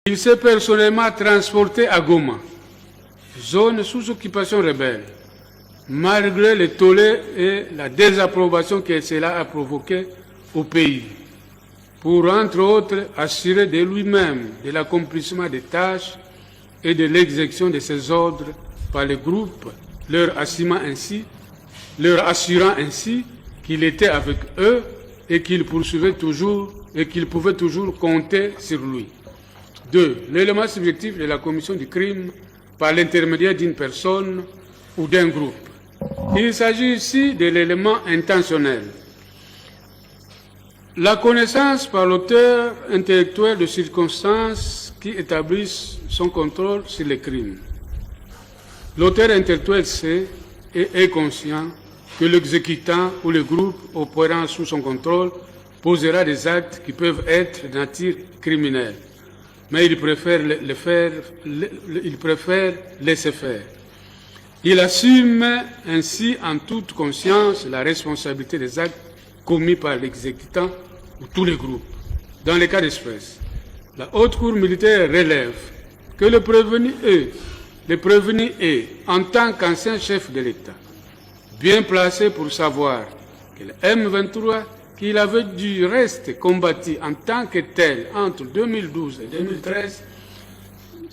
Il s'est personnellement transporté à Goma, zone sous occupation rebelle, malgré les tollés et la désapprobation que cela a provoqué au pays, pour entre autres assurer de lui-même de l'accomplissement des tâches et de l'exécution de ses ordres par les groupes, leur assurant ainsi qu'il était avec eux et qu'il poursuivait toujours et qu'il pouvait toujours compter sur lui. 2. L'élément subjectif de la commission du crime par l'intermédiaire d'une personne ou d'un groupe. Il s'agit ici de l'élément intentionnel. La connaissance par l'auteur intellectuel de circonstances qui établissent son contrôle sur les crimes. L'auteur intellectuel sait et est conscient que l'exécutant ou le groupe opérant sous son contrôle posera des actes qui peuvent être de nature criminelle, mais il préfère laisser faire. Il assume ainsi en toute conscience la responsabilité des actes commis par l'exécutant ou tous les groupes. Dans les cas d'espèce, la Haute Cour militaire relève que le prévenu est, en tant qu'ancien chef de l'État, bien placé pour savoir que le M23, qu'il avait du reste combattu en tant que tel entre 2012 et 2013,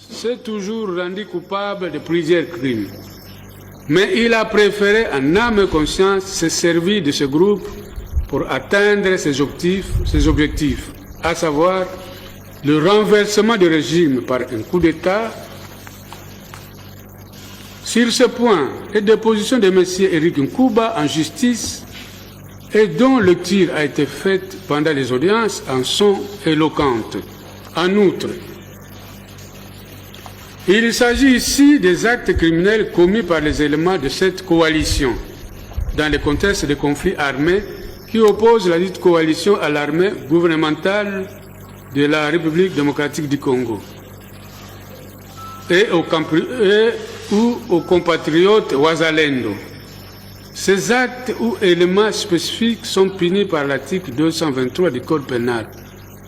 s'est toujours rendu coupable de plusieurs crimes. Mais il a préféré, en âme et conscience, se servir de ce groupe pour atteindre ses objectifs, à savoir le renversement du régime par un coup d'État. Sur ce point, les dépositions de M. Éric Nkouba en justice et dont lecture a été faite pendant les audiences en sont éloquentes. En outre, il s'agit ici des actes criminels commis par les éléments de cette coalition dans le contexte de conflits armés qui opposent la dite coalition à l'armée gouvernementale de la République démocratique du Congo et aux compatriotes Wazalendo. Ces actes ou éléments spécifiques sont punis par l'article 223 du Code pénal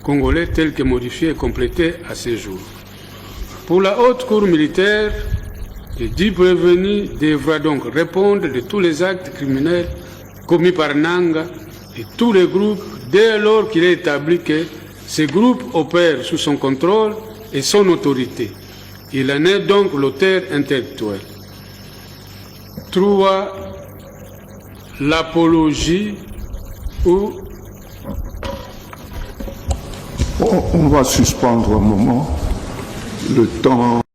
congolais tel que modifié et complété à ce jour. Pour la Haute Cour militaire, le dit prévenu devra donc répondre de tous les actes criminels commis par Nanga et tous les groupes dès lors qu'il est établi que ces groupes opèrent sous son contrôle et son autorité. Il en est donc l'auteur intellectuel. 3. L'apologie ou... On va suspendre un moment le temps.